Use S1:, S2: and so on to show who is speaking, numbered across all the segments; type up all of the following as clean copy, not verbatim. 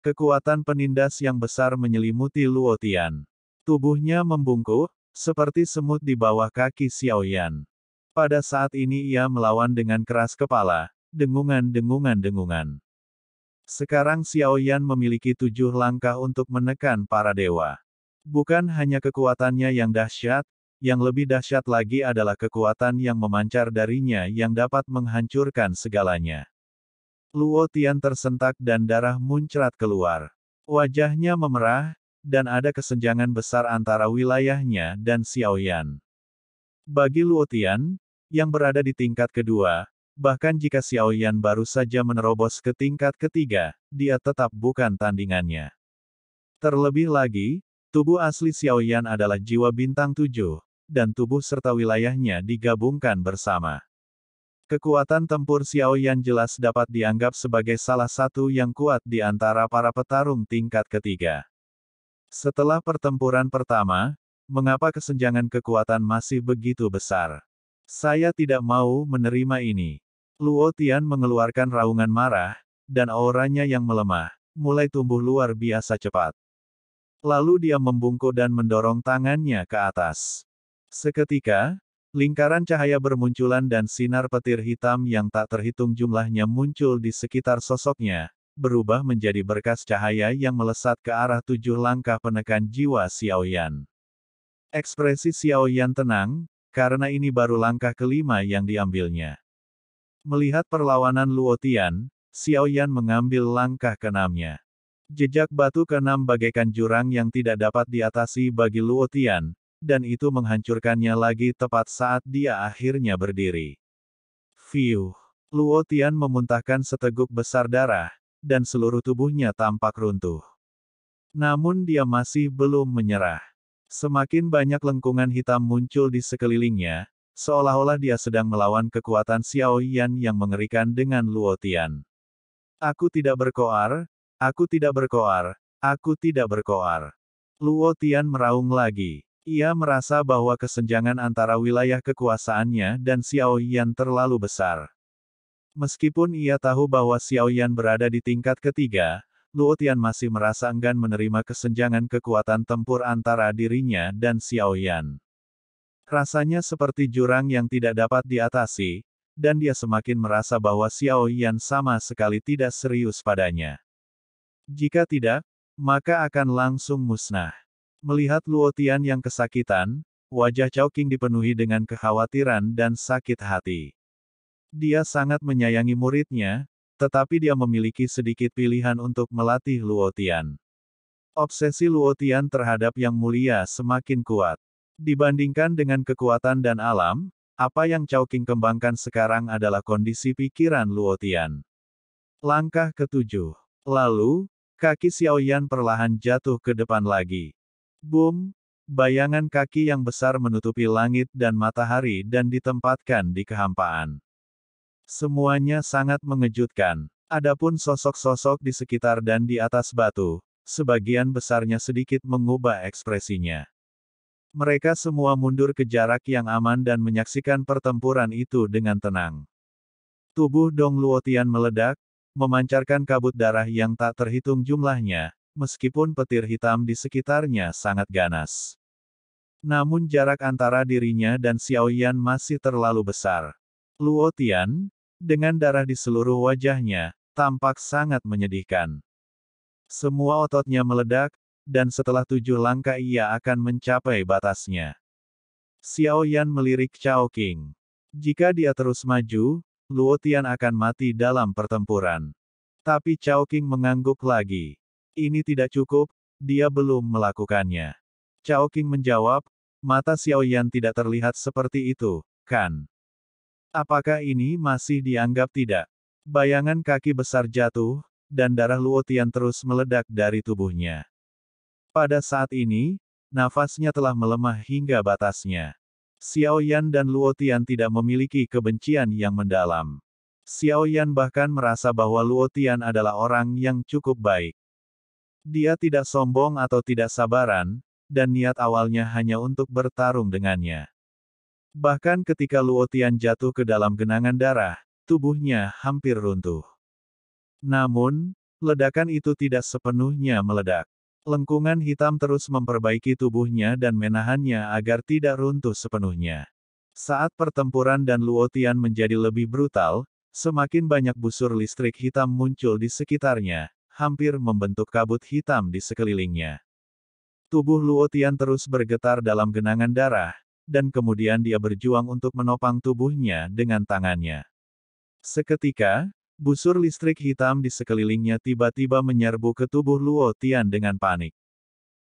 S1: Kekuatan penindas yang besar menyelimuti Luo Tian. Tubuhnya membungkuk, seperti semut di bawah kaki Xiaoyan. Pada saat ini ia melawan dengan keras kepala, dengungan-dengungan-dengungan. Sekarang Xiaoyan memiliki 7 langkah untuk menekan para dewa. Bukan hanya kekuatannya yang dahsyat, yang lebih dahsyat lagi adalah kekuatan yang memancar darinya yang dapat menghancurkan segalanya. Luo Tian tersentak dan darah muncrat keluar. Wajahnya memerah, dan ada kesenjangan besar antara wilayahnya dan Xiaoyan. Bagi Luo Tian, yang berada di tingkat kedua, bahkan jika Xiaoyan baru saja menerobos ke tingkat ketiga, dia tetap bukan tandingannya. Terlebih lagi, tubuh asli Xiaoyan adalah jiwa bintang 7, dan tubuh serta wilayahnya digabungkan bersama. Kekuatan tempur Xiaoyan jelas dapat dianggap sebagai salah satu yang kuat di antara para petarung tingkat ketiga. Setelah pertempuran pertama, mengapa kesenjangan kekuatan masih begitu besar? Saya tidak mau menerima ini. Luo Tian mengeluarkan raungan marah, dan auranya yang melemah, mulai tumbuh luar biasa cepat. Lalu dia membungkuk dan mendorong tangannya ke atas. Seketika, lingkaran cahaya bermunculan dan sinar petir hitam yang tak terhitung jumlahnya muncul di sekitar sosoknya, berubah menjadi berkas cahaya yang melesat ke arah 7 langkah penekan jiwa Xiaoyan. Ekspresi Xiaoyan tenang, karena ini baru langkah kelima yang diambilnya. Melihat perlawanan Luo Tian, Xiaoyan mengambil langkah keenamnya. Jejak batu keenam bagaikan jurang yang tidak dapat diatasi bagi Luo Tian, dan itu menghancurkannya lagi tepat saat dia akhirnya berdiri. Fiuh! Luo Tian memuntahkan seteguk besar darah, dan seluruh tubuhnya tampak runtuh. Namun dia masih belum menyerah. Semakin banyak lengkungan hitam muncul di sekelilingnya, seolah-olah dia sedang melawan kekuatan Xiaoyan yang mengerikan dengan Luo Tian. Aku tidak berkoar, aku tidak berkoar, aku tidak berkoar. Luo Tian meraung lagi. Ia merasa bahwa kesenjangan antara wilayah kekuasaannya dan Xiaoyan terlalu besar. Meskipun ia tahu bahwa Xiaoyan berada di tingkat ketiga, Luo Tian masih merasa enggan menerima kesenjangan kekuatan tempur antara dirinya dan Xiaoyan. Rasanya seperti jurang yang tidak dapat diatasi, dan dia semakin merasa bahwa Xiaoyan sama sekali tidak serius padanya. Jika tidak, maka akan langsung musnah. Melihat Luo Tian yang kesakitan, wajah Chao Qing dipenuhi dengan kekhawatiran dan sakit hati. Dia sangat menyayangi muridnya, tetapi dia memiliki sedikit pilihan untuk melatih Luo Tian. Obsesi Luo Tian terhadap Yang Mulia semakin kuat. Dibandingkan dengan kekuatan dan alam, apa yang Chao Qing kembangkan sekarang adalah kondisi pikiran Luo Tian. Langkah ketujuh. Lalu, kaki Xiaoyan perlahan jatuh ke depan lagi. Boom! Bayangan kaki yang besar menutupi langit dan matahari dan ditempatkan di kehampaan. Semuanya sangat mengejutkan. Adapun sosok-sosok di sekitar dan di atas batu, sebagian besarnya sedikit mengubah ekspresinya. Mereka semua mundur ke jarak yang aman dan menyaksikan pertempuran itu dengan tenang. Tubuh Dong Luo Tian meledak, memancarkan kabut darah yang tak terhitung jumlahnya, meskipun petir hitam di sekitarnya sangat ganas. Namun jarak antara dirinya dan Xiaoyan masih terlalu besar. Luo Tian, dengan darah di seluruh wajahnya, tampak sangat menyedihkan. Semua ototnya meledak, dan setelah 7 langkah ia akan mencapai batasnya. Xiaoyan melirik Chao Qing. Jika dia terus maju, Luo Tian akan mati dalam pertempuran. Tapi Chao Qing mengangguk lagi. Ini tidak cukup, dia belum melakukannya. Chao Qing menjawab, mata Xiaoyan tidak terlihat seperti itu, kan? Apakah ini masih dianggap tidak? Bayangan kaki besar jatuh, dan darah Luo Tian terus meledak dari tubuhnya. Pada saat ini, nafasnya telah melemah hingga batasnya. Xiaoyan dan Luo Tian tidak memiliki kebencian yang mendalam. Xiaoyan bahkan merasa bahwa Luo Tian adalah orang yang cukup baik. Dia tidak sombong atau tidak sabaran, dan niat awalnya hanya untuk bertarung dengannya. Bahkan ketika Luo Tian jatuh ke dalam genangan darah, tubuhnya hampir runtuh. Namun, Ledakan itu tidak sepenuhnya meledak. Lengkungan hitam terus memperbaiki tubuhnya dan menahannya agar tidak runtuh sepenuhnya. Saat pertempuran dan Luotian menjadi lebih brutal, semakin banyak busur listrik hitam muncul di sekitarnya, hampir membentuk kabut hitam di sekelilingnya. Tubuh Luotian terus bergetar dalam genangan darah, dan kemudian dia berjuang untuk menopang tubuhnya dengan tangannya. Seketika, busur listrik hitam di sekelilingnya tiba-tiba menyerbu ke tubuh Luotian dengan panik.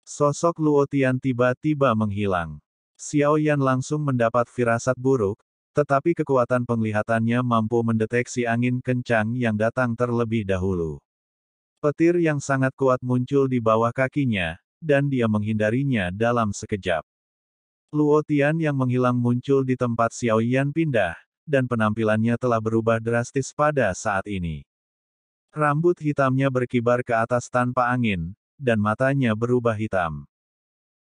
S1: Sosok Luotian tiba-tiba menghilang. Xiao Yan langsung mendapat firasat buruk, tetapi kekuatan penglihatannya mampu mendeteksi angin kencang yang datang terlebih dahulu. Petir yang sangat kuat muncul di bawah kakinya, dan dia menghindarinya dalam sekejap. Luotian yang menghilang muncul di tempat Xiao Yan pindah, dan penampilannya telah berubah drastis pada saat ini. Rambut hitamnya berkibar ke atas tanpa angin, dan matanya berubah hitam.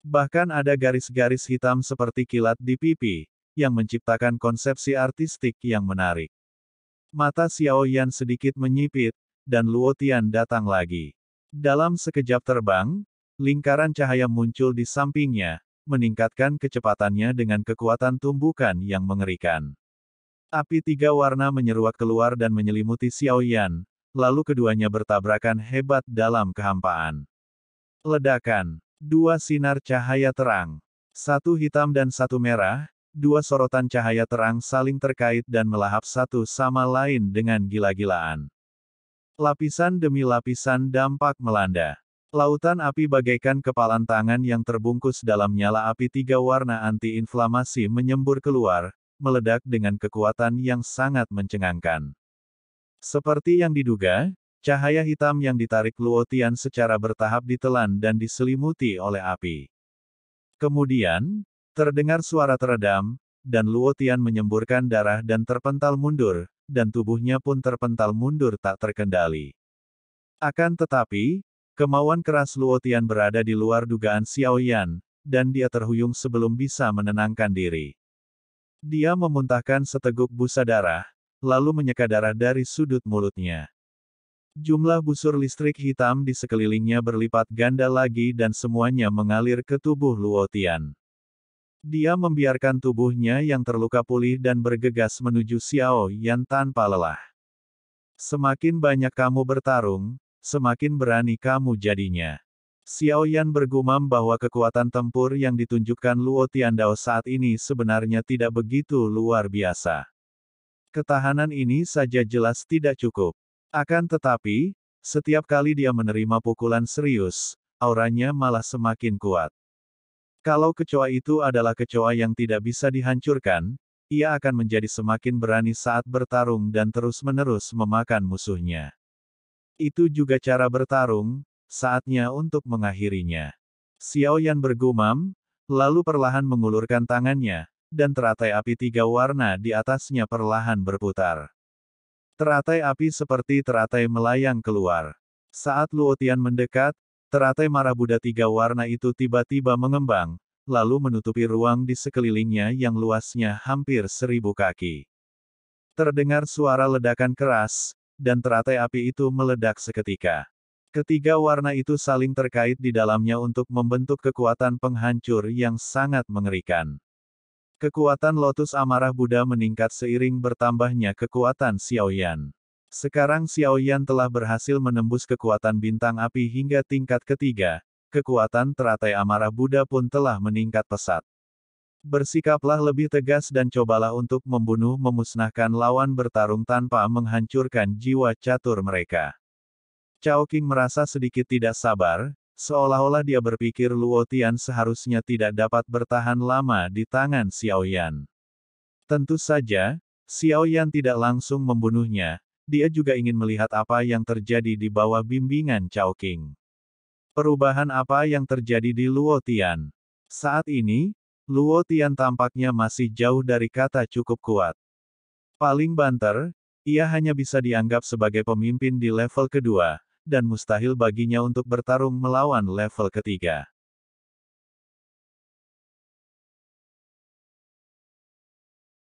S1: Bahkan ada garis-garis hitam seperti kilat di pipi, yang menciptakan konsepsi artistik yang menarik. Mata Xiao Yan sedikit menyipit, dan Luotian datang lagi. Dalam sekejap terbang, lingkaran cahaya muncul di sampingnya, meningkatkan kecepatannya dengan kekuatan tumbukan yang mengerikan. Api tiga warna menyeruak keluar dan menyelimuti Xiao Yan, lalu keduanya bertabrakan hebat dalam kehampaan. Ledakan. Dua sinar cahaya terang. Satu hitam dan satu merah, dua sorotan cahaya terang saling terkait dan melahap satu sama lain dengan gila-gilaan. Lapisan demi lapisan dampak melanda. Lautan api bagaikan kepalan tangan yang terbungkus dalam nyala api tiga warna anti-inflamasi menyembur keluar, meledak dengan kekuatan yang sangat mencengangkan. Seperti yang diduga, cahaya hitam yang ditarik Luotian secara bertahap ditelan dan diselimuti oleh api. Kemudian, terdengar suara teredam, dan Luotian menyemburkan darah dan terpental mundur, dan tubuhnya pun terpental mundur tak terkendali. Akan tetapi, kemauan keras Luotian berada di luar dugaan Xiao Yan, dan dia terhuyung sebelum bisa menenangkan diri. Dia memuntahkan seteguk busa darah, lalu menyeka darah dari sudut mulutnya. Jumlah busur listrik hitam di sekelilingnya berlipat ganda lagi dan semuanya mengalir ke tubuh Luotian. Dia membiarkan tubuhnya yang terluka pulih dan bergegas menuju Xiao Yan tanpa lelah. Semakin banyak kamu bertarung, semakin berani kamu jadinya. Xiao Yan bergumam bahwa kekuatan tempur yang ditunjukkan Luotian Dao saat ini sebenarnya tidak begitu luar biasa. Ketahanan ini saja jelas tidak cukup. Akan tetapi, setiap kali dia menerima pukulan serius, auranya malah semakin kuat. Kalau kecoa itu adalah kecoa yang tidak bisa dihancurkan, ia akan menjadi semakin berani saat bertarung dan terus-menerus memakan musuhnya. Itu juga cara bertarung, saatnya untuk mengakhirinya. Xiao Yan bergumam, lalu perlahan mengulurkan tangannya, dan teratai api tiga warna di atasnya perlahan berputar. Teratai api seperti teratai melayang keluar. Saat Luotian mendekat, teratai marah Buddha tiga warna itu tiba-tiba mengembang, lalu menutupi ruang di sekelilingnya yang luasnya hampir 1000 kaki. Terdengar suara ledakan keras, dan teratai api itu meledak seketika. Ketiga warna itu saling terkait di dalamnya untuk membentuk kekuatan penghancur yang sangat mengerikan. Kekuatan Lotus Amarah Buddha meningkat seiring bertambahnya kekuatan Xiao Yan. Sekarang Xiao Yan telah berhasil menembus kekuatan bintang api hingga tingkat ketiga, kekuatan teratai amarah Buddha pun telah meningkat pesat. Bersikaplah lebih tegas dan cobalah untuk membunuh memusnahkan lawan bertarung tanpa menghancurkan jiwa catur mereka. Cao Qing merasa sedikit tidak sabar, seolah-olah dia berpikir Luotian seharusnya tidak dapat bertahan lama di tangan Xiao Yan. Tentu saja, Xiao Yan tidak langsung membunuhnya, dia juga ingin melihat apa yang terjadi di bawah bimbingan Cao Qing. Perubahan apa yang terjadi di Luotian? Saat ini, Luotian tampaknya masih jauh dari kata cukup kuat. Paling banter, ia hanya bisa dianggap sebagai pemimpin di level kedua, dan mustahil baginya untuk bertarung melawan level ketiga.